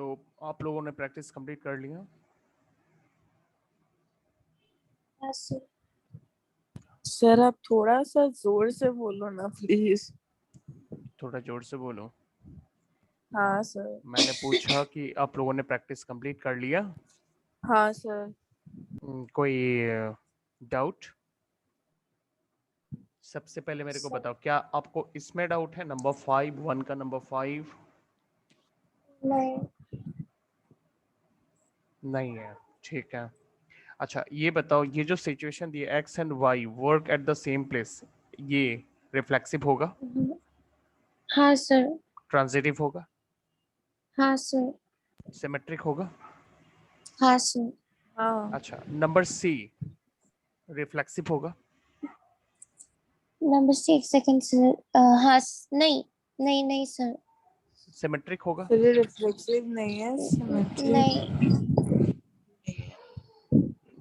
तो आप लोगों ने प्रैक्टिस कंप्लीट कर लिया? सर आप थोड़ा सा जोर से बोलो ना प्लीज। थोड़ा जोर से बोलो। हाँ सर। मैंने पूछा कि आप लोगों ने प्रैक्टिस कंप्लीट कर लिया? हाँ सर। कोई डाउट? सबसे पहले मेरे को बताओ, क्या आपको इसमें डाउट है? नंबर 5, 1 का नंबर 5? नहीं। नहीं है, ठीक है। अच्छा ये बताओ, ये जो सिचुएशन दी है X and Y work at the same place, ये रिफ्लेक्सिव होगा? हाँ सर। ट्रांजिटिव होगा? हाँ सर। सिमेट्रिक होगा? हाँ सर। हाँ। अच्छा नंबर सी रिफ्लेक्सिव होगा? Number 6 second sir. हाँ नहीं नहीं नहीं सर। सिमेट्रिक होगा? सर ये रिफ्लेक्सिव नहीं है, सिमेट्रिक। नहीं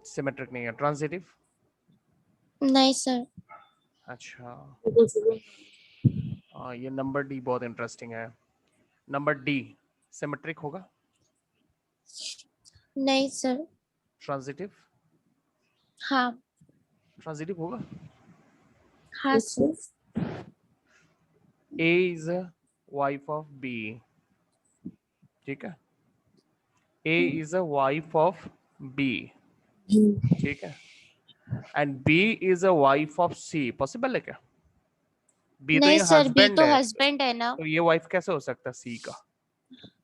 सिमेट्रिक नहीं है। ट्रांजिटिव? नहीं सर। अच्छा ये नंबर डी बहुत इंटरेस्टिंग है। नंबर डी सिमेट्रिक होगा? नहीं सर। ट्रांजिटिव? हाँ। ट्रांजिटिव होगा? हाँ sir. A is a wife of B, ठीक है? A is a wife of B, ठीक है? And B is a wife of C, possible है क्या? बी तो नहीं ये सर, बी हस्बैंड तो है, हस्बैंड है ना। तो ये वाइफ कैसे हो सकता है सी का?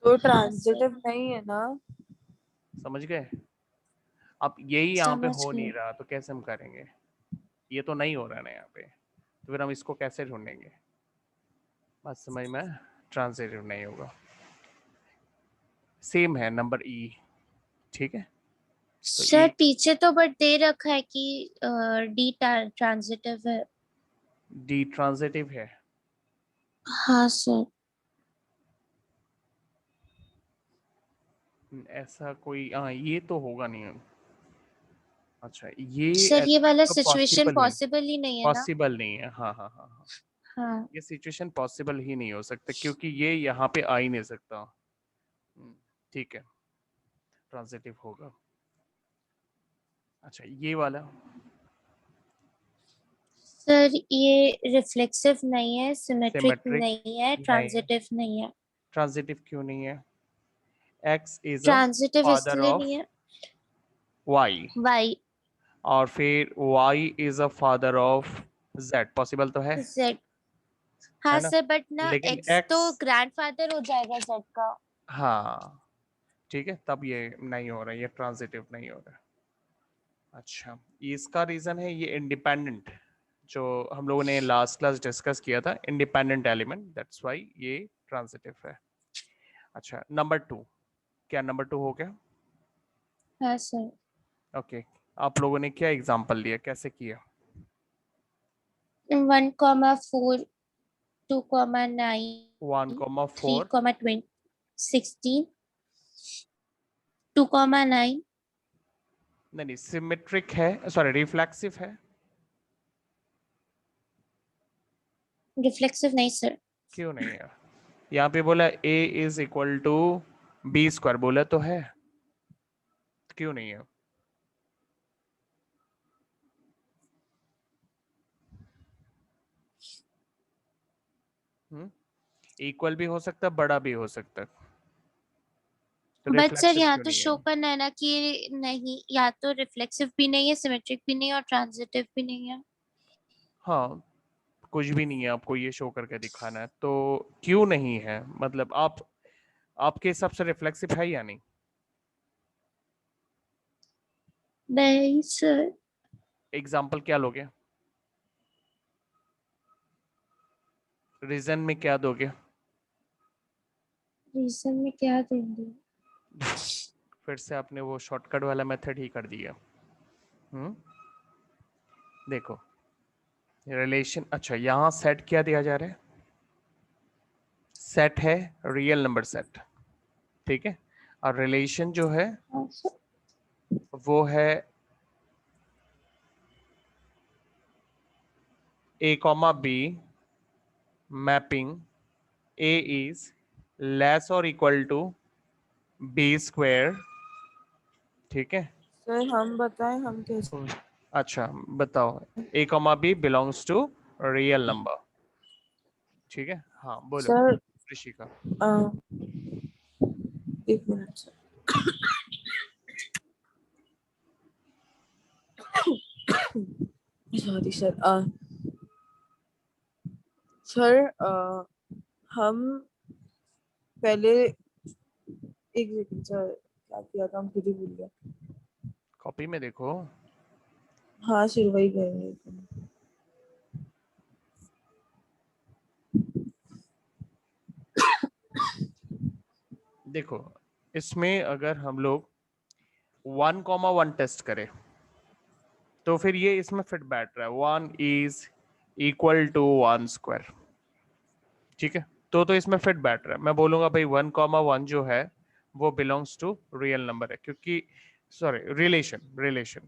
तो ट्रांजिटिव नहीं है ना। समझ गए? अब यही यहाँ पे समझ हो नहीं गई। रहा तो कैसे हम करेंगे? ये तो नहीं हो रहा ना यहाँ पे, तो फिर हम इसको कैसे ढूंढेंगे? बात समझ में? ट्रांजिटिव नहीं होगा। सेम है नंबर ई, ठीक है? तो सर ई पीछे तो बट दे रखा है कि डी ट्रांजिटिव है। डी ट्रांजिटिव है? हाँ सर। ऐसा कोई ये तो होगा नहीं। अच्छा ये सर ये ऐसा वाला तो सिचुएशन पॉसिबल नहीं, पॉसिबल ही नहीं है ना। पॉसिबल नहीं है। हाँ हाँ हाँ हाँ, हाँ। ये सिचुएशन पॉसिबल ही नहीं हो सकता क्योंकि ये यहाँ पे आ ही नहीं सकता। ठीक है, ट्रांजिटिव होगा। अच्छा ये वाला सर ये रिफ्लेक्सिव नहीं है, सिमेट्रिक सिमेट्रिक नहीं है, नहीं है। ट्रांजिटिव नहीं है। ट्रांजिटिव क्यों नहीं है? X is a transitive father इसलिए ऑफ नहीं है। Y, Y. और फिर Y is a father of Z, possible तो है जेड। हाँ है ना? सर, बट ना लेकिन एक्स एक्स, तो ग्रैंडफादर हो जाएगा जेड का। हाँ ठीक है, तब ये नहीं हो रहा, ये ट्रांजिटिव नहीं हो रहा। अच्छा इसका रीजन है ये इंडिपेंडेंट, जो हम लोगों ने लास्ट क्लास डिस्कस किया था, इंडिपेंडेंट एलिमेंट, दैट्स व्हाई ये ट्रांजिटिव है। अच्छा नंबर 2, क्या नंबर 2 हो गया? हाँ सर। ओके आप लोगों ने क्या एग्जांपल दिया, कैसे किया? 1,4, 2,9, 1,4 3,20, 16, 2,9। नहीं नहीं, सिमेट्रिक है, सॉरी रिफ्लेक्सिव है? रिफ्लेक्सिव नहीं सर। क्यों नहीं है? यहाँ पे बोला a is equal to B square, बोला तो है, क्यों नहीं है? इक्वल भी हो सकता है, बड़ा भी हो सकता है, तो बट सर रिफ्लेक्सिव यहाँ क्यों तो नहीं है? शो करना है ना कि नहीं, या तो रिफ्लेक्सिव भी नहीं है, सिमेट्रिक भी नहीं है और ट्रांजिटिव भी नहीं है। हाँ कुछ भी नहीं है, आपको ये शो करके दिखाना है, तो क्यों नहीं है? मतलब आप, आपके हिसाब से रिफ्लेक्सिव है या नहीं? नहीं सर। एग्जाम्पल क्या लोगे? रीजन में क्या दोगे? रीजन में क्या देंगे? फिर से आपने वो शॉर्टकट वाला मेथड ही कर दिया। देखो रिलेशन, अच्छा यहाँ सेट क्या दिया जा रहा है? सेट है रियल नंबर सेट, ठीक है? और रिलेशन जो है हाँ सर। वो है a comma b mapping a is less or equal to B square, ठीक है। सर हम बताएं हम कैसे? अच्छा बताओ, A comma B belongs to real number, ठीक है। हाँ बोलो सर ऋषिका। एक minute sir. Sorry sir. Sir हम पहले एक सेकंड सर, क्या किया था हम खुद ही भूल गए। कॉपी में देखो। हाँ सर वही कहेंगे। देखो इसमें अगर हम लोग 1,1 टेस्ट करें तो फिर ये इसमें फिट बैठ रहा है, 1 इज इक्वल टू 1 स्क्वायर, ठीक है। तो इसमें फिट बैठ रहा है। मैं बोलूंगा भाई 1,1 जो है वो बिलोंग्स टू रियल नंबर है, क्योंकि सॉरी रिलेशन रिलेशन,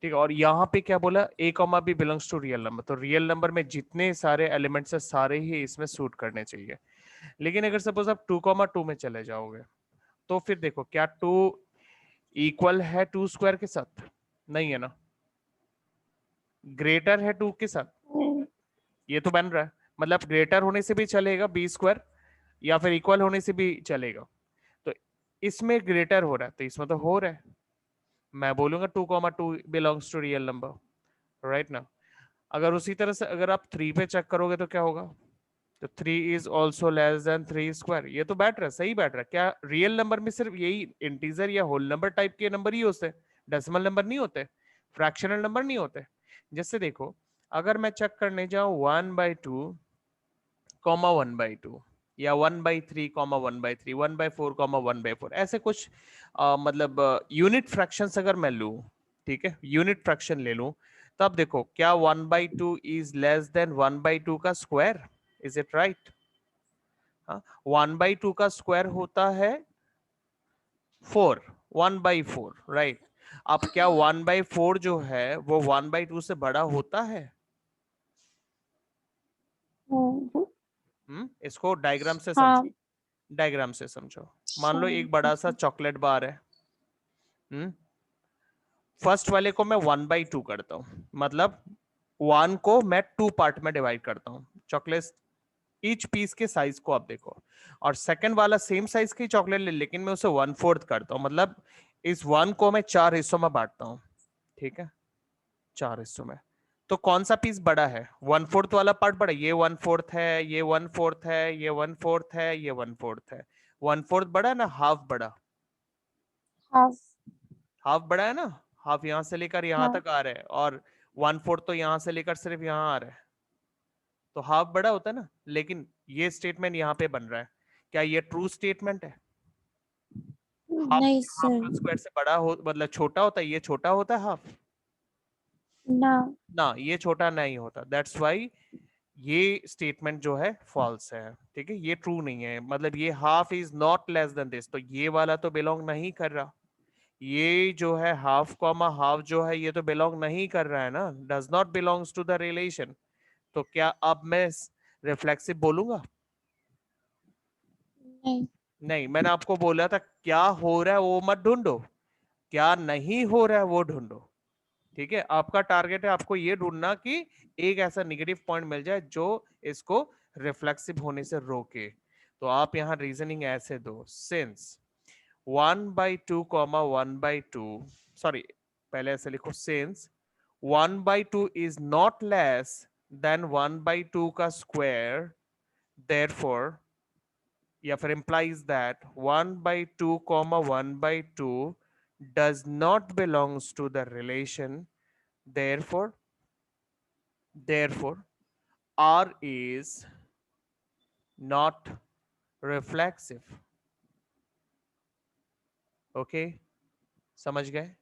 ठीक है। और यहाँ पे क्या बोला, A comma B belongs to real number, तो रियल नंबर में जितने सारे एलिमेंट्स है सारे ही इसमें सूट करने चाहिए। लेकिन अगर सपोज आप 2,2 में चले जाओगे तो फिर देखो, क्या 2 इक्वल है 2 स्क्वायर के साथ? नहीं है ना। ग्रेटर है 2 के साथ? ये तो बन रहा है, मतलब ग्रेटर होने से भी चलेगा बी स्क्वायर, या फिर इक्वल होने से भी चलेगा। तो इसमें ग्रेटर हो रहा है तो इसमें तो हो रहा है, मैं बोलूंगा 2,2 belongs to real number, right ना। अगर उसी तरह से अगर आप 3 पे चेक करोगे तो क्या होगा, तो 3 is also less than 3 square, ये तो बैठ रहा है, सही बैठ रहा है। क्या रियल नंबर में सिर्फ यही इंटीजर या होल नंबर टाइप के नंबर ही होते हैं, डेसिमल नंबर नहीं होते, फ्रैक्शनल नंबर नहीं होते? जैसे देखो, अगर मैं चेक करने जाऊं 1/2 कॉमा 1/2, या 1/3 कॉमा 1/3, 1/4 कॉमा 1/4, ऐसे कुछ मतलब यूनिट फ्रैक्शंस अगर मैं लूं, ठीक है, यूनिट फ्रैक्शन ले लूं, तब देखो क्या 1/2 इज लेस देन 1/2 का स्क्वायर? Is it right? 1/2 का स्क्वायर होता है 4, 1/4, राइट। अब क्या 1/4 जो है वो 1/2 से बड़ा होता है? इसको डायग्राम से हाँ। समझो, डायग्राम से समझो। मान लो एक बड़ा सा चॉकलेट बार है, फर्स्ट वाले को मैं 1/2 करता हूं, मतलब 1 को मैं 2 पार्ट में डिवाइड करता हूं, चॉकलेट ईच पीस के साइज को आप देखो। और सेकंड वाला सेम साइज की चॉकलेट ले, लेकिन मैं उसे 1/4 करता हूं, मतलब इस 1 को मैं 4 हिस्सों में बांटता हूं, ठीक है, 4 हिस्सों में। तो कौन सा पीस बड़ा है? 1/4 वाला पार्ट बड़ा, ये 1/4 है, ये 1/4 है, ये 1/4 है, ये 1/4 है। 1/4 बड़ा है ना, हाफ बड़ा? हाफ। हाफ बड़ा है ना, हाफ यहां से लेकर यहां हाँ। तक आ रहा है, और 1/4 तो यहां से लेकर सिर्फ यहां आ रहा है, तो हाफ बड़ा होता है ना। लेकिन ये स्टेटमेंट यहाँ पे बन रहा है, क्या ये ट्रू स्टेटमेंट है? हाफ नहीं हाफ सर। का स्क्वायर से बड़ा हो मतलब छोटा होता है, ये छोटा होता है हाफ ना। ना, ये छोटा नहीं होता। दैट्स वाई ये स्टेटमेंट जो है फॉल्स है, ठीक है, ये ट्रू नहीं है। मतलब ये half is not less than this, तो ये वाला तो बिलोंग नहीं कर रहा। ये जो है हाफ कॉमा हाफ जो है ये तो बिलोंग नहीं कर रहा है ना, does not belongs to the relation. तो क्या अब मैं रिफ्लेक्सिव बोलूंगा? नहीं। नहीं, मैंने आपको बोला था क्या हो रहा है वो मत ढूंढो, क्या नहीं हो रहा है वो ढूंढो, ठीक है। आपका टारगेट है आपको ये ढूंढना कि एक ऐसा निगेटिव पॉइंट मिल जाए जो इसको रिफ्लेक्सिव होने से रोके। तो आप यहाँ रीजनिंग ऐसे दो, सिंस 1/2 कॉमा 1/2, सॉरी पहले ऐसे लिखो, since 1/2 is not less than 1/2 का स्क्वायर, therefore या फिर implies that 1/2 comma 1/2 does not belongs to the relation, therefore R is not reflexive. Okay, समझ गए?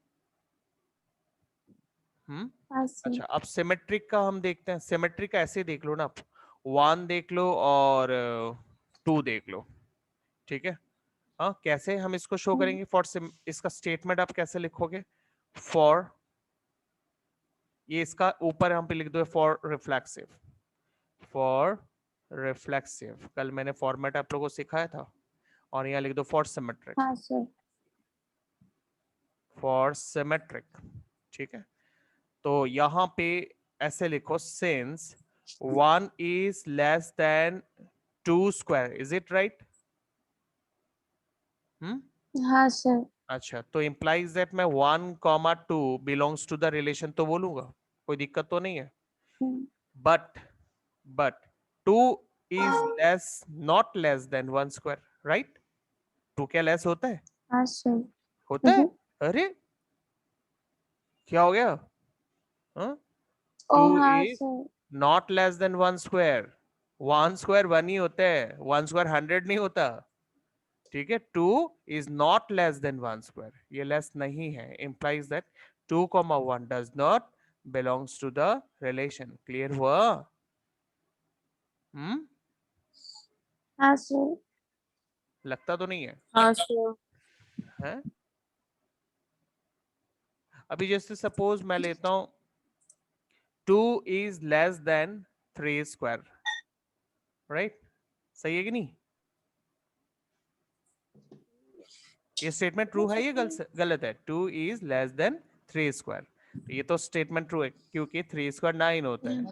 हाँ सर। अच्छा, अब सिमेट्रिक का हम देखते हैं। सिमेट्रिक ऐसे देख लो ना आप, 1 देख लो और 2 देख लो, ठीक है। हाँ, कैसे हम इसको शो करेंगे? फॉर इसका स्टेटमेंट आप कैसे लिखोगे? फॉर, ये इसका ऊपर हम पे लिख दो फॉर रिफ्लेक्सिव, फॉर रिफ्लेक्सिव। कल मैंने फॉर्मेट आप लोगों को सिखाया था, और यहाँ लिख दो फॉर सिमेट्रिक, हाँ सर। For symmetric. ठीक है, तो यहाँ पे ऐसे लिखो since 1 is less than 2 square, is it right? हाँ सर। अच्छा, तो implies that मैं 1, 2 belongs to the relation तो बोलूंगा, कोई दिक्कत तो नहीं है। but 2 is not less than 1 square, right? 2 क्या less होता है? हाँ सर। होता है? अरे क्या हो गया? हाँ? ओ 2 हाँ is sir. not less than 1 square, 1 square 1 ही होता है, 1 square 100 नहीं होता। ठीक है, 2 is not less than 1 square, ये less नहीं है, implies that 2, 1 does not belongs to the relation। clear हुआ? हाँ सर। लगता तो नहीं है? हाँ sure। हैं? अभी जैसे सपोज मैं लेता हूं 2 is less than 3 square, right? सही है कि नहीं? ये स्टेटमेंट ट्रू है, ये गलत है? 2 is less than 3 square, तो ये तो स्टेटमेंट ट्रू है क्योंकि 3 स्क्वायर 9 होता है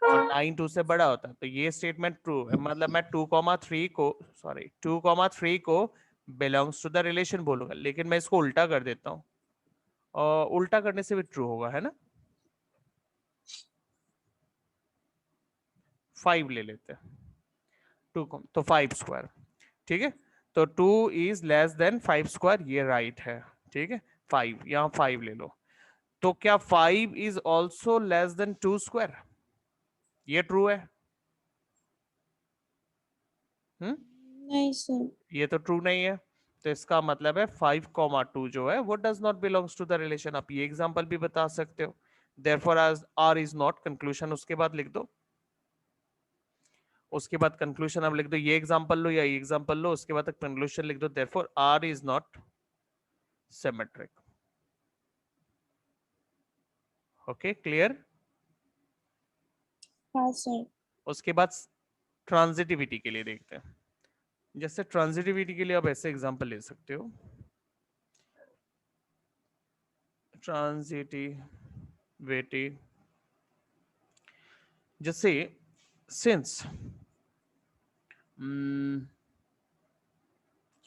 और 9 2 से बड़ा होता है, तो ये स्टेटमेंट ट्रू है। मतलब मैं 2,3 को बिलोंग्स टू द रिलेशन बोलूंगा, लेकिन मैं इसको उल्टा कर देता हूँ और उल्टा करने से भी ट्रू होगा, है ना? 5 ले लेते हैं, 2 को तो 5 स्क्वायर। ठीक है, तो 2 is less than 5 स्क्वायर, ये राइट है। ठीक है, 5 यहाँ 5 ले लो, तो क्या 5 is also less than 2 square? ये ट्रू है? नहीं सर। ये तो ट्रू नहीं है, तो इसका मतलब है 5, 2 जो है वो does not belongs to the relation. आप ये एग्जांपल भी बता सकते हो, therefore as r is not conclusion उसके बाद लिख दो, उसके बाद कंक्लूजन अब लिख दो, ये एग्जांपल लो या ये एग्जांपल लो, उसके बाद कंक्लूजन लिख दो, therefore r is not symmetric। Okay, clear? हाँ सर। उसके बाद ट्रांजिटिविटी के लिए देखते हैं। जैसे ट्रांजिटिविटी के लिए आप ऐसे एग्जांपल ले सकते हो, ट्रांजिटिविटी जैसे सिंस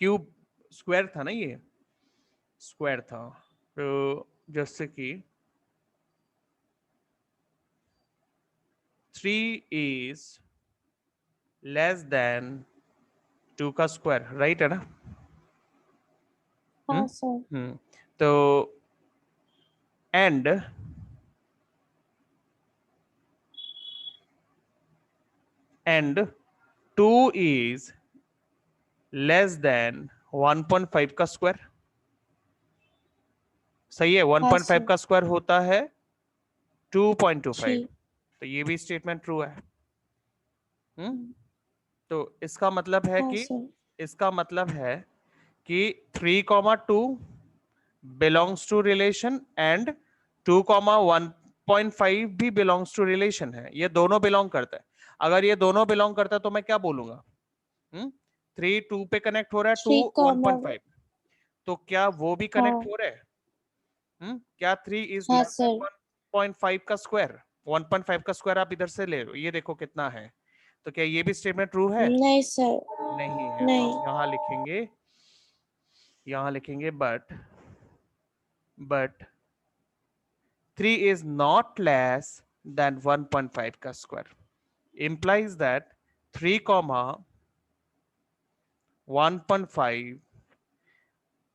क्यूब स्क्वायर था ना, ये स्क्वायर था, तो जैसे कि 3 is less than 2 का स्क्वायर, राइट है ना? हाँ सर। तो and and 2 is less than 1.5 का स्क्वायर, सही है? 1.5 का स्क्वायर होता है 2.25, तो ये भी स्टेटमेंट ट्रू है। तो इसका मतलब है कि इसका मतलब है कि 3, 2 बिलोंग्स टू रिलेशन एंड 2, 1.5 भी बिलोंग्स टू रिलेशन है, ये दोनों बिलोंग करता है। अगर ये दोनों बिलोंग करता है तो मैं क्या बोलूंगा? 3 2 पे कनेक्ट हो रहा है, 2 1.5, तो क्या वो भी कनेक्ट हो रहा है? क्या 3 is less than 1.5 का स्क्वायर? 1.5 का स्क्वायर आप इधर से ले लो, ये देखो कितना है, तो क्या ये भी स्टेटमेंट ट्रू है? नहीं सर। नहीं है। नहीं। तो यहाँ लिखेंगे but 3 is not less than 1.5 का square, implies that 3, 1.5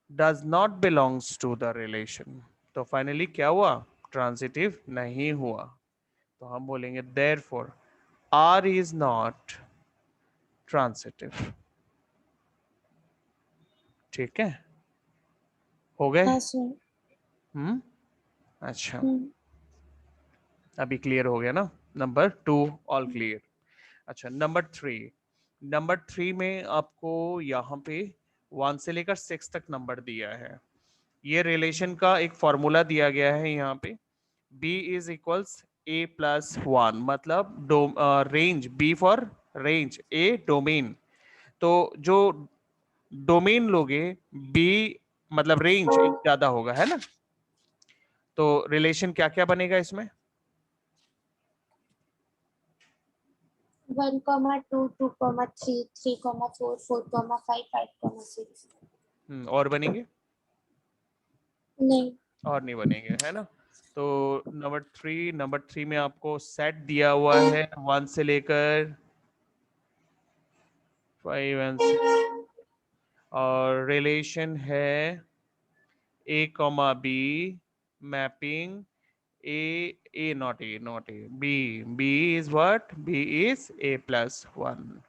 does not belongs to the relation। तो फाइनली क्या हुआ? ट्रांजिटिव नहीं हुआ, तो हम बोलेंगे therefore r is not transitive। ठीक है, हो गए? अच्छा, अभी क्लियर हो गया ना? Number 2 all clear. अच्छा, नंबर 3 में आपको यहाँ पे 1 से लेकर 6 तक नंबर दिया है। ये रिलेशन का एक फॉर्मूला दिया गया है यहाँ पे, b is equals a plus 1, मतलब range b for range, a domain. तो जो डोमेन लोगे बी मतलब रेंज एक ज्यादा होगा, है ना? तो रिलेशन क्या क्या बनेगा इसमें? 1, 2, 2, 3, 3, 4, 4, 5, 5, 6. और बनेंगे? नहीं. और नहीं बनेंगे, है ना? तो नंबर थ्री में आपको सेट दिया हुआ है 1 से लेकर 5 एंड 6 और रिलेशन है A comma B mapping A not A B is what? B is A plus 1।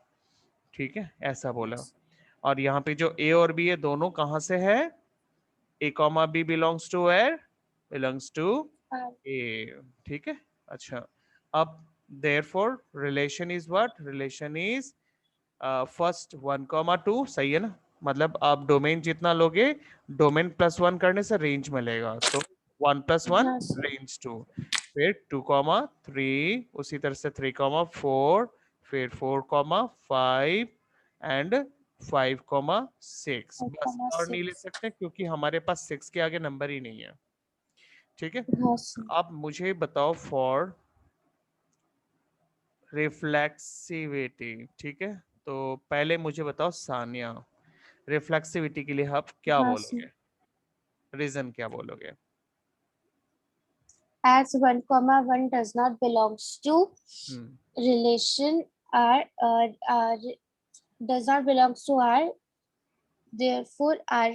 ठीक है, ऐसा बोला। और यहाँ पे जो ए और बी है दोनों कहाँ से है? A comma B belongs to where? Belongs to A. ठीक है, अच्छा। अब therefore relation is what? Relation is first 1, 2 सही है ना? मतलब आप डोमेन जितना लोगे, डोमेन प्लस 1 करने से रेंज मिलेगा, तो 1 + 1 हाँ सर. रेंज 2, फिर 2, 3, उसी तरह से 3, 4, फिर 4, 5 एंड 5, 6। बस और नहीं ले 5,6. सकते क्योंकि हमारे पास 6 के आगे नंबर ही नहीं है। ठीक है, हाँ सर. अब मुझे बताओ फॉर रिफ्लेक्सिविटी। ठीक है, तो पहले मुझे बताओ सानिया, रिफ्लेक्सिविटी के लिए आप क्या हाँ सर. बोलोगे? रीजन क्या बोलोगे? As 1, 1 does not belongs to hmm relation R, does not belongs to R, therefore R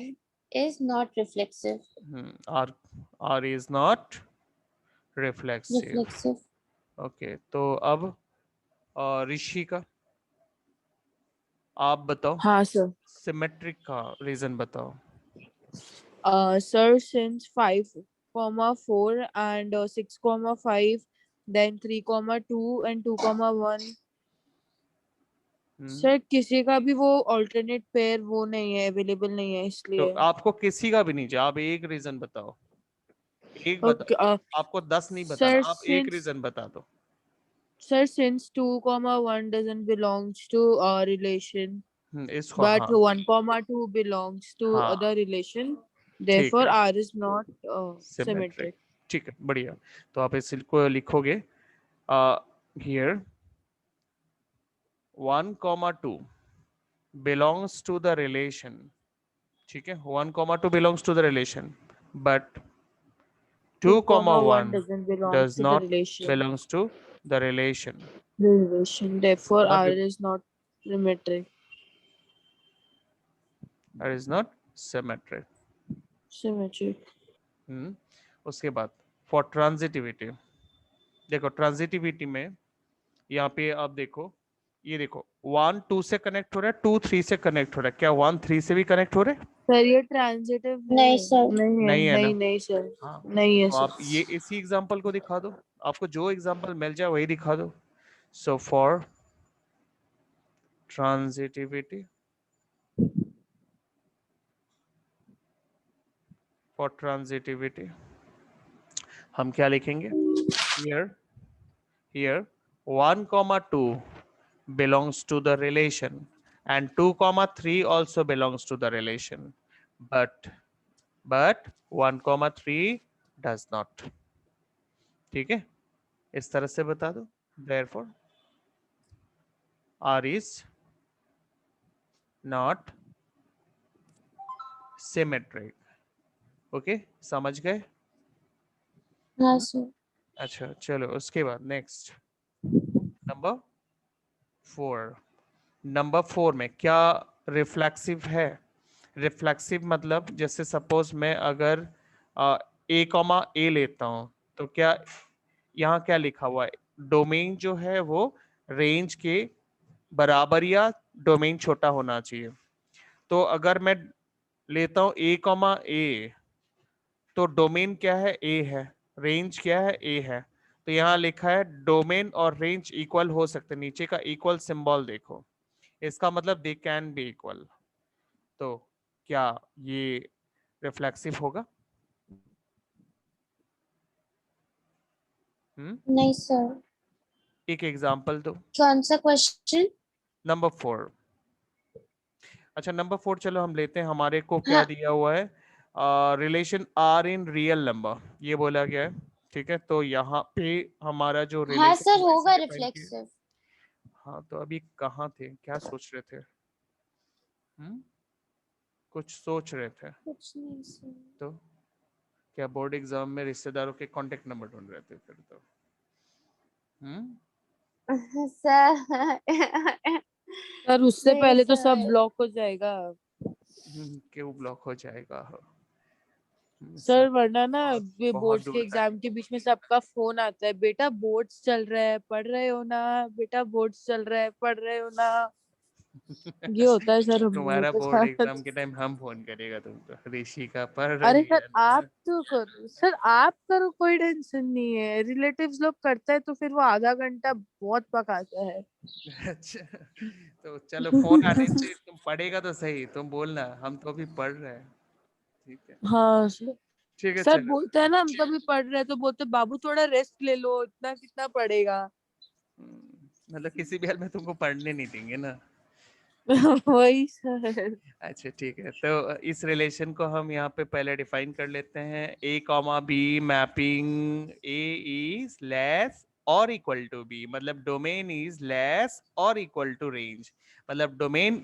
is not reflexive. R R is not reflexive. Reflexive. Okay, तो अब ऋषि का आप बताओ, हाँ सर. सिमेट्रिक का रीजन बताओ। Sir, since 5, 4 and 6, 5, then 3, 2 and 2, 1. Hmm, sir किसी का भी वो alternate pair वो नहीं है, अवेलेबल नहीं है, तो इसलिए. आपको किसी का भी नहीं चाहिए, आप एक रीजन बताओ, एक Okay, बताओ। आपको 10 नहीं बताना, sir, आप एक रीजन बता दो। since 2, 1 doesn't belongs to a relation, इसको but हाँ 1, 2 belongs to हाँ, other relation, ठीक therefore है, R is not symmetric. symmetric. ठीक है, बढ़िया। तो आप इसको लिखोगे here 1, 2 belongs to the relation। ठीक है, 1, 2 belongs to the relation, but 2, 2, 1 1 doesn't belongs does to the not relation. belongs to the relation। The relation, therefore R मतलब is not symmetric. it is not symmetric। Symmetric. उसके बाद for transitivity, देखो transitivity में यहाँ पे आप देखो, ये देखो 1 2 से कनेक्ट हो रहा है, 2 3 से कनेक्ट हो रहा है, क्या 1 3 से भी कनेक्ट हो रहे हैं? सर ये ट्रांजिटिव है? नहीं सर. नहीं है, नहीं है ना? नहीं नहीं सर, हाँ, नहीं है तो सर. आप ये इसी एग्जांपल को दिखा दो, आपको जो एग्जांपल मिल जाए वही दिखा दो। So for transitivity, for transitivity हम क्या लिखेंगे? Here here 1, 2 belongs to the relation and 2, 3 also belongs to the relation, but 1, 3 does not। ठीक है, इस तरह से बता दो। therefore R is not symmetric। Okay, समझ गए? हाँ सर. अच्छा, चलो उसके बाद नेक्स्ट नंबर 4। नंबर 4 में क्या रिफ्लेक्सिव है? रिफ्लेक्सिव मतलब जैसे सपोज मैं अगर ए कॉमा ए लेता हूं, तो क्या यहाँ क्या लिखा हुआ है? डोमेन जो है वो रेंज के बराबर या डोमेन छोटा होना चाहिए। तो अगर मैं लेता हूं ए कॉमा ए, तो डोमेन क्या है? ए है, रेंज क्या है? ए है। तो यहाँ लिखा है डोमेन और रेंज इक्वल हो सकते, नीचे का इक्वल सिंबल देखो, इसका मतलब दे कैन बी इक्वल। तो क्या ये रिफ्लेक्सिव होगा? नहीं सर. एक एग्जांपल दो। कौन सा क्वेश्चन? नंबर 4, अच्छा नंबर 4 चलो हम लेते हैं, हमारे को क्या हाँ दिया हुआ है, relation R in real number, ये बोला गया है। ठीक है, तो यहाँ पे हमारा जो हाँ रिलेशन सर, वो ऐसे होगा डिफाइन किया। रिफ्लेक्सिव। हाँ तो अभी कहाँ थे, क्या सोच रहे थे? कुछ सोच रहे थे कुछ नहीं सर। तो क्या बोर्ड एग्जाम में रिश्तेदारों के कांटेक्ट नंबर ढूंढ रहे थे फिर तो? सर सर उससे नहीं पहले तो सब सर। ब्लॉक हो जाएगा क्यों ब्लॉक हो जाएगा? सर, वरना ना बहुत बहुत बोर्ड्स के दूर तक। एग्जाम के बीच में सबका फोन आता है, बेटा बोर्ड्स चल रहा है पढ़ रहे हो ना, बेटा बोर्ड्स चल रहा है पढ़ रहे हो ना। ये होता है सर हम लोगों तुम्हारा के बोर्ड साथ। एग्जाम के टाइम हम फोन करेगा तुमको, ऋषि का पढ़ अरे रही सर है ना? आप तो करो, सर आप करो, कोई टेंशन नहीं है। रिलेटिव्स लोग करते हैं तो फिर वो आधा घंटा बहुत पकाता है। अच्छा, तो चलो फोन आने से तुम पढ़ेगा तो सही, तुम बोलना हम तो अभी पढ़ रहे हैं। ठीक है, हाँ सर। ठीक है सर चलो। बोलते हैं ना हम तभी पढ़ रहे हैं तो बोलते हैं, बाबू थोड़ा रेस्ट ले लो, इतना कितना पढ़ेगा। मतलब किसी भी हाल में तुमको पढ़ने नहीं देंगे ना। वही सर। अच्छा ठीक है, तो इस रिलेशन को हम यहाँ पे पहले डिफाइन कर लेते हैं। A comma B mapping A is less or equal to B, मतलब domain is less or equal to range. मतलब डोमेन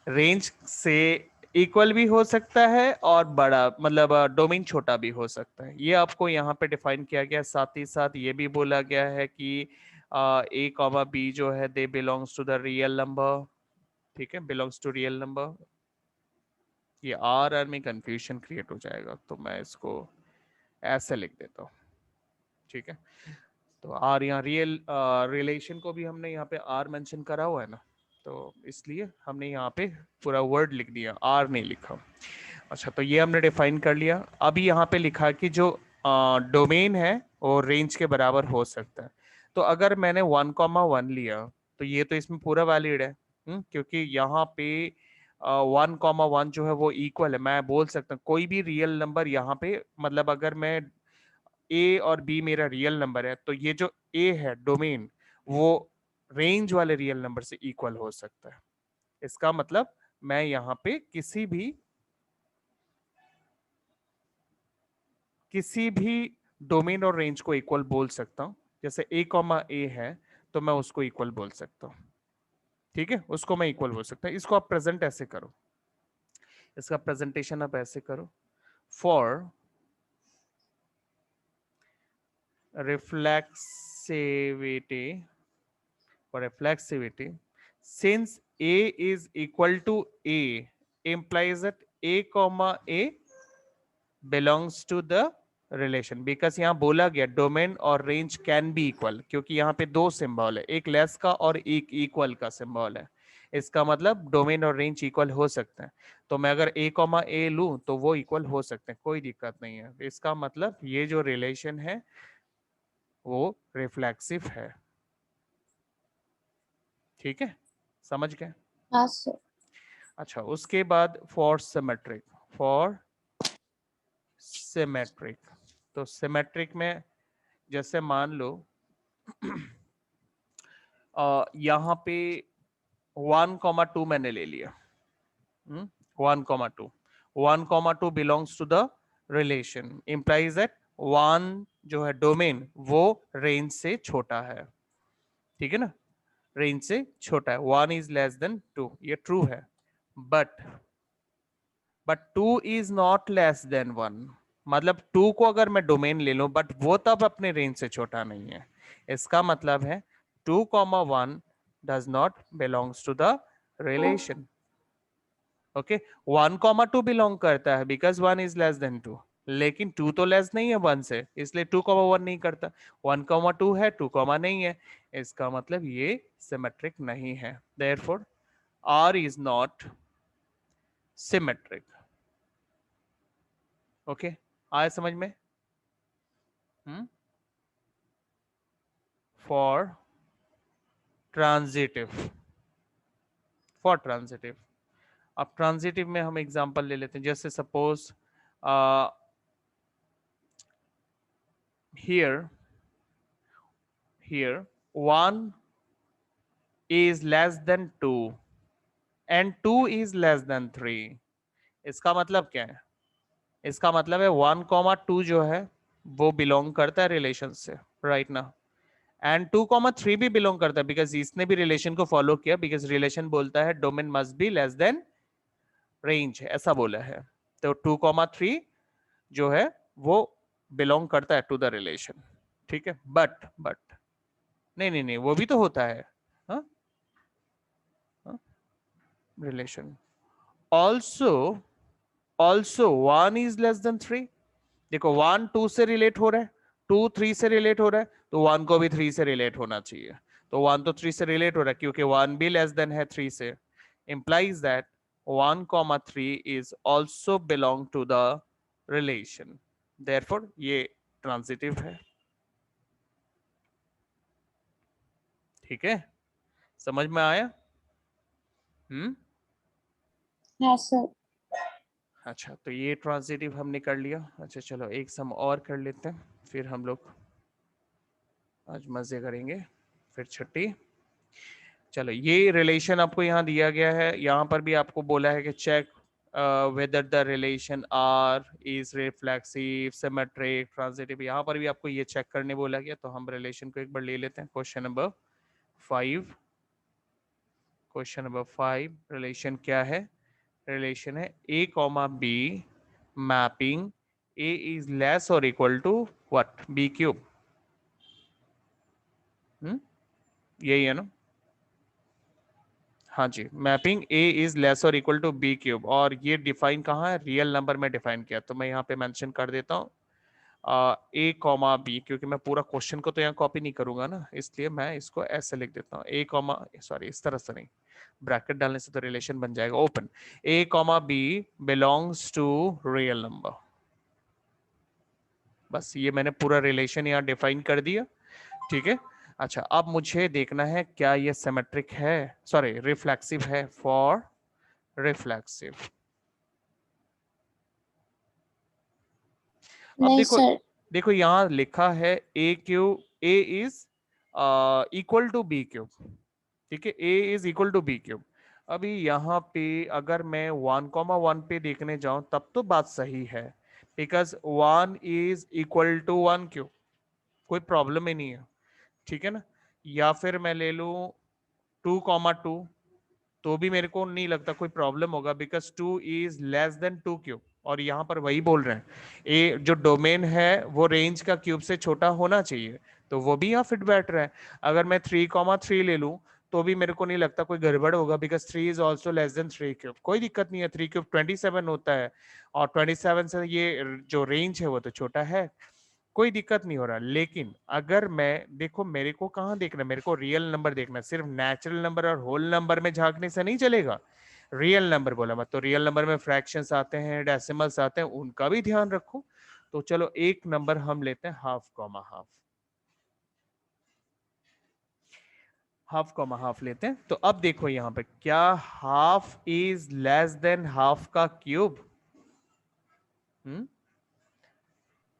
रेंज से इक्वल भी हो सकता है और बड़ा, मतलब डोमेन छोटा भी हो सकता है। ये आपको यहाँ पे डिफाइन किया गया। साथ ही साथ ये भी बोला गया है कि ए कॉमा बी जो है they belongs to the real number. ठीक है, बिलोंग्स टू रियल नंबर। ये आर में कंफ्यूजन क्रिएट हो जाएगा तो मैं इसको ऐसे लिख देता हूँ। ठीक है, तो आर यहाँ रियल रिलेशन को भी हमने यहाँ पे आर मेंशन करा हुआ है ना, तो इसलिए हमने यहाँ पे पूरा वर्ड लिख दिया, आर नहीं लिखा। अच्छा, तो ये हमने डिफाइन कर लिया। अभी यहाँ पे लिखा कि जो डोमेन है वो रेंज के बराबर हो सकता है। तो अगर मैंने 1,1 लिया तो ये तो इसमें पूरा वैलिड है, क्योंकि यहाँ पे 1,1 जो है वो इक्वल है। मैं बोल सकता हूँ कोई भी रियल नंबर यहाँ पे, मतलब अगर मैं ए और बी मेरा रियल नंबर है तो ये जो ए है डोमेन, वो रेंज वाले रियल नंबर से इक्वल हो सकता है। इसका मतलब मैं यहाँ पे किसी भी डोमेन और रेंज को इक्वल बोल सकता हूँ। जैसे ए कॉमा ए है तो मैं उसको इक्वल बोल सकता हूँ। ठीक है, उसको मैं इक्वल बोल सकता हूँ। इसको आप प्रेजेंट ऐसे करो, इसका प्रेजेंटेशन आप ऐसे करो। For reflexivity since a is equal to a implies that a comma a belongs to the relation. Because यहाँ बोला गया डोमेन और रेंज कैन बी इक्वल, क्योंकि यहाँ पे दो सिंबल है, एक लेस का और एक इक्वल का सिंबल है। इसका मतलब डोमेन और रेंज इक्वल हो सकते हैं। तो मैं अगर ए कॉमा ए लूं तो वो इक्वल हो सकते हैं, कोई दिक्कत नहीं है। इसका मतलब ये जो रिलेशन है वो रिफ्लेक्सिव है। ठीक है, समझ गए? हाँ सर। अच्छा, उसके बाद फॉर सिमेट्रिक तो सिमेट्रिक में जैसे मान लो यहाँ पे 1,2 मैंने ले लिया। 1,2 1,2 belongs to the relation, implies that 1 जो है डोमेन वो रेंज से छोटा है। ठीक है ना, रेंज से छोटा है। 1 इज लेस देन 2, ये ट्रू है। But 2 is not less than 1। मतलब 2 को अगर मैं डोमेन ले लूं बट वो तब अपने रेंज से छोटा नहीं है। इसका मतलब है 2,1 does not belongs to the relation. Okay, 1,2 belong करता है बिकॉज 1 इज लेस देन 2, लेकिन 2 तो लेस नहीं है 1 से, इसलिए 2,1 नहीं करता। 1,2 है, 2, नहीं है। इसका मतलब ये सिमेट्रिक नहीं है। Therefore R is not symmetric. Okay, आया समझ में? फॉर ट्रांजिटिव अब ट्रांजिटिव में हम एग्जांपल ले लेते हैं। जैसे suppose here 1 is less than 2 and 2 is less then 3। इसका मतलब क्या है? इसका मतलब है 1,2 जो है वो बिलोंग करता है रिलेशन से, राइट ना। एंड 2,3 भी बिलोंग करता है बिकॉज इसने भी रिलेशन को फॉलो किया, बिकॉज रिलेशन बोलता है domain must be less than range, ऐसा बोला है। तो 2,3 जो है वो बिलोंग करता है टू द रिलेशन, ठीक है। बट नहीं नहीं नहीं, वो भी तो होता है relation. Also also 1 is less then 3। देखो 1 2 से रिलेट हो रहा है, 2 3 से रिलेट हो रहा है, तो 1 को भी 3 से रिलेट होना चाहिए। तो 1 तो 3 से रिलेट हो रहा है क्योंकि 1 भी लेस देन है 3 से, implies that 1,3 is also belong to the relation, therefore ये ट्रांजिटिव है। ठीक है, समझ में आया? Yes, sir. अच्छा, तो ये ट्रांजिटिव हमने कर लिया। अच्छा चलो एक सम और कर लेते हैं, फिर हम लोग आज मजे करेंगे, फिर छुट्टी। चलो ये रिलेशन आपको यहाँ दिया गया है, यहाँ पर भी आपको बोला है कि check whether the relation R is reflexive, symmetric, transitive. यहाँ पर भी आपको ये चेक करने बोला गया, तो हम रिलेशन को एक बार ले लेते हैं। क्वेश्चन नंबर 5, क्वेश्चन नंबर 5 रिलेशन क्या है? रिलेशन है a comma b mapping a is less or equal to what, b cube. यही है ना? हाँ जी, mapping a is less or equal to b cube. और ये डिफाइन कहाँ है? रियल नंबर में डिफाइन किया, तो मैं यहाँ पे मेंशन कर देता हूँ a कॉमा b, क्योंकि मैं पूरा क्वेश्चन को तो यहाँ कॉपी नहीं करूंगा ना, इसलिए मैं इसको ऐसे लिख देता हूँ। a कॉमा, सॉरी इस तरह से नहीं, ब्रैकेट डालने से तो रिलेशन बन जाएगा। Open a comma b belongs to real number. बस ये मैंने पूरा रिलेशन यहाँ डिफाइन कर दिया, ठीक है। अच्छा, अब मुझे देखना है क्या ये सिमेट्रिक है, सॉरी रिफ्लेक्सिव है। फॉर रिफ्लेक्सिव, अब नहीं देखो, सर। देखो यहाँ लिखा है a cube, a is equal to b cube, ठीक है। a is equal to b cube. अभी यहाँ पे अगर मैं 1,1 पे देखने जाऊं तब तो बात सही है, because 1 is equal to 1 cube, कोई प्रॉब्लम ही नहीं है, ठीक है ना। या फिर मैं ले लूं 2,2, तो भी मेरे को नहीं लगता कोई प्रॉब्लम होगा, because 2 is less than 2 cube. और यहाँ पर वही बोल रहे हैं, ए जो डोमेन है वो रेंज का क्यूब से छोटा होना चाहिए, तो वो भी यहाँ फिट बैठ रहा है। अगर मैं 3,3 ले लूं तो भी मेरे को नहीं लगता कोई गड़बड़ होगा, because 3 is also less than 3 cube, कोई दिक्कत नहीं है। 3 क्यूब 27 होता है, और 27 से ये जो रेंज है वो तो छोटा है, कोई दिक्कत नहीं हो रहा। लेकिन अगर मैं, देखो मेरे को कहाँ देखना है, मेरे को रियल नंबर देखना है, सिर्फ नेचुरल नंबर और होल नंबर में झांकने से नहीं चलेगा। रियल नंबर बोला मत, तो रियल नंबर में फ्रैक्शंस आते हैं, डेसिमल्स आते हैं, उनका भी ध्यान रखो। तो चलो एक नंबर हम लेते हैं half comma half, half comma half लेते हैं। तो अब देखो यहाँ पे, क्या half is less than half का क्यूब?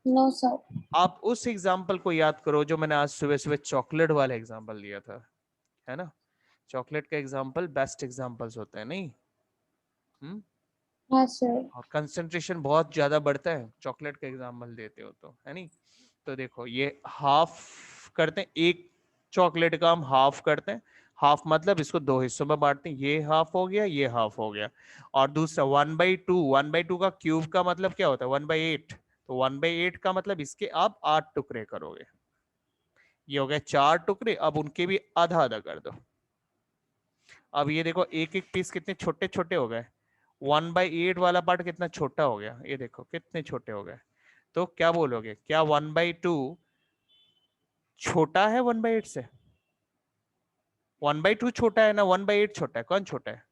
No sir. आप उस एग्जाम्पल को याद करो जो मैंने आज सुबह सुबह चॉकलेट वाला एग्जाम्पल दिया था, है ना। चॉकलेट का एग्जाम्पल बेस्ट एग्जाम्पल्स होते हैं, नहीं? हाँ सर। और कंसंट्रेशन बहुत ज्यादा बढ़ता है चॉकलेट का एग्जाम्पल देते हो तो, है नहीं। तो देखो ये हाफ करते हैं, एक चॉकलेट का हम हाफ करते हैं। हाफ मतलब इसको दो हिस्सों में बांटते हैं, ये हाफ हो गया, ये हाफ हो गया। और दूसरा 1/2, 1/2 का क्यूब का मतलब क्या होता है? 1/8। तो 1/8 का मतलब इसके आप 8 टुकड़े करोगे, ये हो गए 4 टुकड़े। अब उनके भी आधा आधा कर दो। अब ये देखो एक एक पीस कितने छोटे छोटे हो गए, 1/8 वाला पार्ट कितना छोटा हो गया, ये देखो कितने छोटे हो गए। तो क्या बोलोगे, क्या 1/2 छोटा है 1/8 से? 1/2 छोटा है ना 1/8 छोटा है? कौन छोटा है?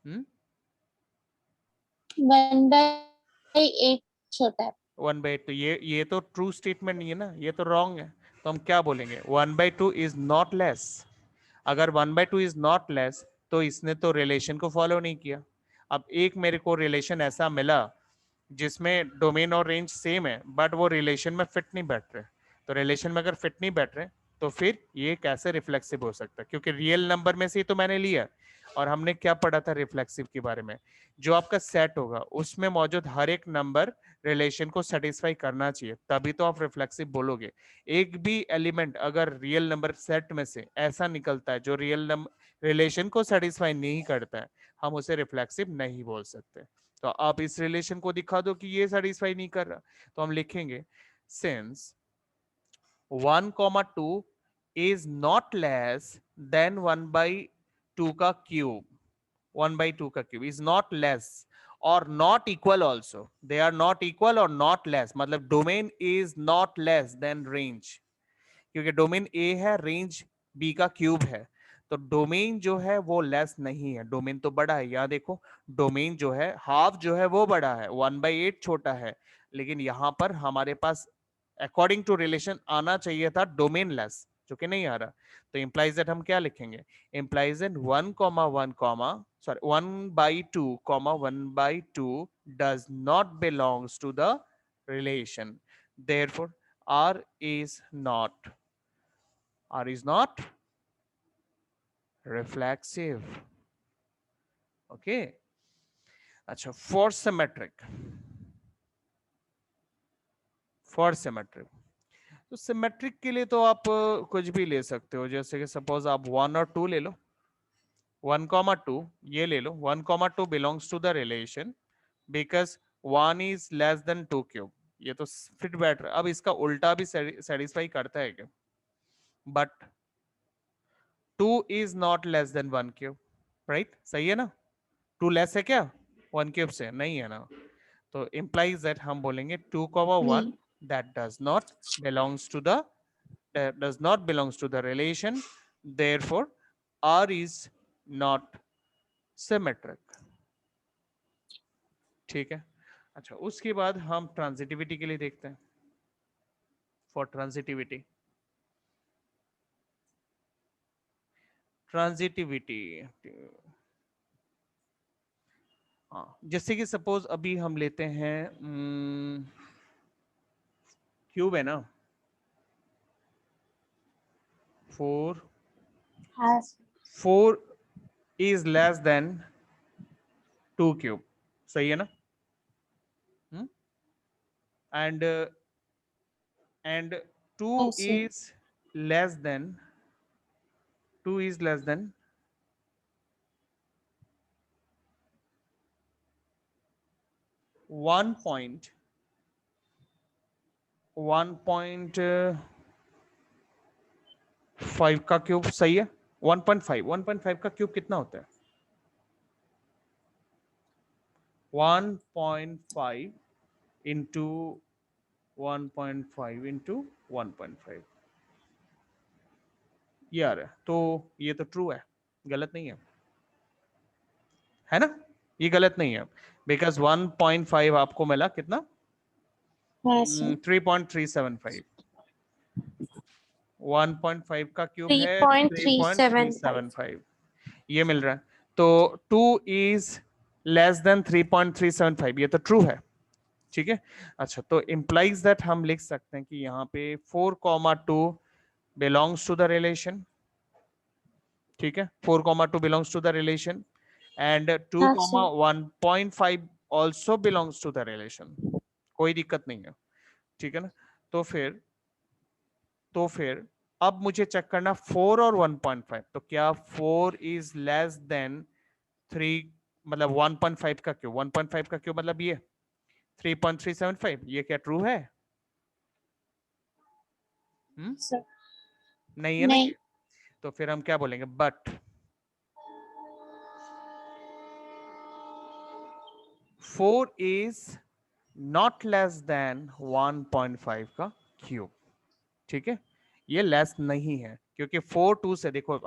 1/8 छोटा है। 1/8, तो ये तो ट्रू स्टेटमेंट नहीं है ना, ये तो रॉन्ग है। तो हम क्या बोलेंगे, 1/2 इज नॉट लेस। अगर 1/2 इज नॉट लेस तो इसने तो रिलेशन को फॉलो नहीं किया। अब एक मेरे को रिलेशन ऐसा मिला जिसमें डोमेन और रेंज सेम है, बट वो रिलेशन में फिट नहीं बैठ रहे। तो रिलेशन में अगर फिट नहीं बैठ रहे तो फिर ये कैसे रिफ्लेक्सिव हो सकता है, क्योंकि रियल नंबर में से ही तो मैंने लिया। और हमने क्या पढ़ा था रिफ्लेक्सिव के बारे में, जो आपका सेट होगा उसमें मौजूद हर एक नंबर रिलेशन को सेटिस्फाई करना चाहिए, तभी तो आप रिफ्लेक्सिव बोलोगे। एक भी एलिमेंट अगर रियल नंबर सेट में से ऐसा निकलता है जो रियल नंबर रिलेशन को सेटिस्फाई नहीं करता है, हम उसे रिफ्लेक्सिव नहीं बोल सकते। तो आप इस रिलेशन को दिखा दो कि ये सेटिस्फाई नहीं कर रहा, तो हम लिखेंगे since 1,2 is not less than 1/2 का क्यूब, 1/2 का cube is not less or not equal also, they are not equal or not less, मतलब domain is not less than range, क्योंकि डोमेन ए है रेंज बी का क्यूब है, तो domain जो है वो लेस नहीं है, डोमेन तो बड़ा है। यहाँ देखो डोमेन जो है हाफ जो है वो बड़ा है, 1/8 छोटा है, लेकिन यहाँ पर हमारे पास अकॉर्डिंग टू रिलेशन आना चाहिए था डोमेन लेस, जो कि नहीं आ रहा। तो इंप्लाइज दैट हम क्या लिखेंगे, implies that 1,2 does not belongs to the relation, therefore R is not reflexive. Okay. अच्छा, for symmetric तो सिमेट्रिक के लिए तो आप कुछ भी ले सकते हो, जैसे कि सपोज आप 1 और 2 ले लो, 1,2 ये ले लो, 1,2 belongs to the relation because 1 is less than 2 cube, ये तो फिट बैठ रहा है। अब इसका उल्टा भी सेटिस्फाई करता है क्या, but 2 is not less than 1 cube, right, सही है ना, 2 लेस है क्या 1 क्यूब से, नहीं है ना, तो implies that हम बोलेंगे 2,1 that does not belongs to the relation, therefore R is not symmetric। ठीक है। अच्छा, उसके बाद हम ट्रांजिटिविटी के लिए देखते हैं। फॉर ट्रांजिटिविटी हाँ, जैसे कि सपोज अभी हम लेते हैं क्यूब है ना, 4 is less than 2 क्यूब, सही है ना, and 2 is less than 1.5 का क्यूब, सही है। 1.5 का क्यूब कितना होता है, 1.5 इंटू 1.5 इंटू 1.5 ये आ रहा है, तो ये तो ट्रू है, गलत नहीं है ना, ये गलत नहीं है, बिकॉज 1.5 आपको मिला कितना, 3.375, 1.5 का क्यूब है 3.375, ये मिल रहा है, तो 2 is less than 3.375, ये तो ट्रू है, ठीक है। अच्छा, तो implies that हम लिख सकते हैं कि यहाँ पे 4,2 belongs to the relation, ठीक है, 4,2 belongs to the relation and 2,1.5 also belongs to the relation, कोई दिक्कत नहीं है, ठीक है ना। तो फिर अब मुझे चेक करना 4 और 1.5, तो क्या 4 is less than 3, मतलब 1.5 का क्यों, 1.5 का क्यों मतलब ये 3.375, ये क्या ट्रू है, नहीं है ना ये, तो फिर हम क्या बोलेंगे, but 4 is not less than 1.5 का क्यूब, ठीक है, ये लेस नहीं है, क्योंकि 4 2 से, देखो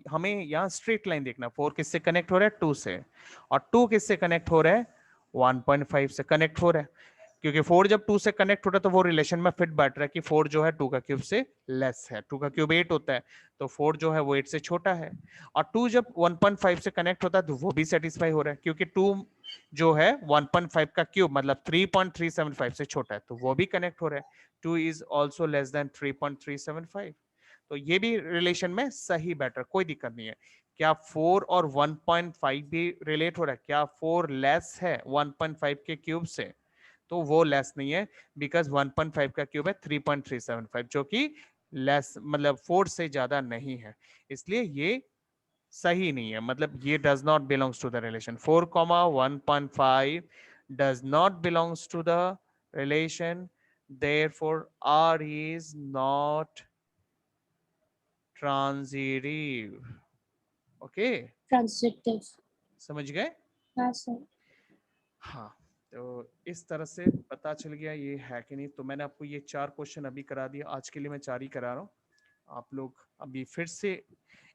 हमें यहाँ स्ट्रेट लाइन देखना, 4 किससे कनेक्ट हो रहा है, 2 से, और 2 किससे कनेक्ट हो रहा है, 1.5 से कनेक्ट हो रहा है, क्योंकि 4 जब 2 से कनेक्ट हो रहा है तो वो रिलेशन में फिट बैठ रहा है कि 4 जो है 2 का क्यूब से लेस है, 2 का क्यूब 8 होता है, तो 4 जो है वो 8 से छोटा है, और 2 जब 1.5 से कनेक्ट होता है तो वो भी सेटिस्फाई हो रहा है, क्योंकि 2 जो है 1.5 का क्यूब मतलब 3.375 से छोटा है, तो वो भी कनेक्ट हो रहा है, 2 is also less than 3.375, तो ये भी रिलेशन में सही बेटर, कोई दिक्कत नहीं है। क्या 4 और 1.5 भी रिलेट हो रहा है? क्या 4 लेस है 1.5 के क्यूब से? तो वो लेस नहीं है, बिकॉज 1.5 का क्यूब है 3.375, जो कि लेस मतलब 4 से ज्यादा नहीं है, इसलिए ये सही नहीं है, मतलब ये does not belongs to the relation. 4, 1.5 does not belongs to the relation, therefore R is not transitive। Okay, transitive. समझ गए? हाँ सर। हाँ, तो इस तरह से पता चल गया ये है कि नहीं। तो मैंने आपको ये 4 क्वेश्चन अभी करा दिया, आज के लिए मैं 4 ही करा रहा हूँ। आप लोग अभी फिर से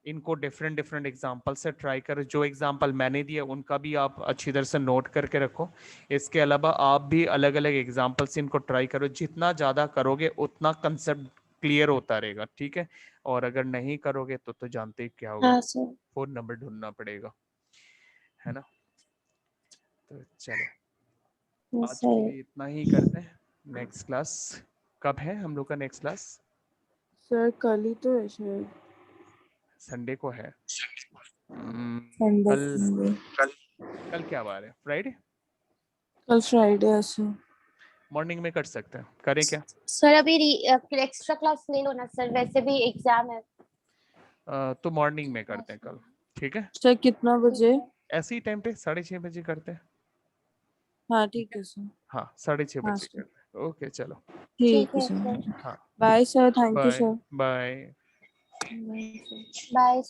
इनको डिफरेंट डिफरेंट एग्जाम्पल से ट्राई करो। जो एग्जाम्पल मैंने दिया उनका भी आप अच्छी तरह से नोट करके रखो। इसके अलावा आप भी अलग अलग एग्जाम्पल से इनको ट्राई करो। जितना ज़्यादा करोगे उतना कंसेप्ट क्लियर होता रहेगा, ठीक है। और अगर नहीं करोगे तो जानते ही क्या होगा, हाँ सर। फोन नंबर ढूंढना पड़ेगा, है ना। तो चलो हाँ आज के सर। लिए इतना ही करते हैं। नेक्स्ट क्लास कब है हम लोग का? नेक्स्ट क्लास सर कल ही तो है शायद, संडे को है। संडे कल संडे। कल क्या बार है? फ्राइडे। कल फ्राइडे है सर। मॉर्निंग में कर सकते हैं, करें क्या? सर अभी एक्स्ट्रा क्लास ले लो ना सर, वैसे भी एग्जाम है। तो मॉर्निंग में करते हैं कल, ठीक है। सर कितना बजे? ऐसे ही टाइम पे 6:30 बजे करते हैं। हाँ ठीक है सर। हाँ 6:30 हाँ बजे सर करते हैं। ओके चलो, ठीक ठीक है है सर। सर। हाँ bye sir, thank you bye sir. Bye. Bye sir. Bye.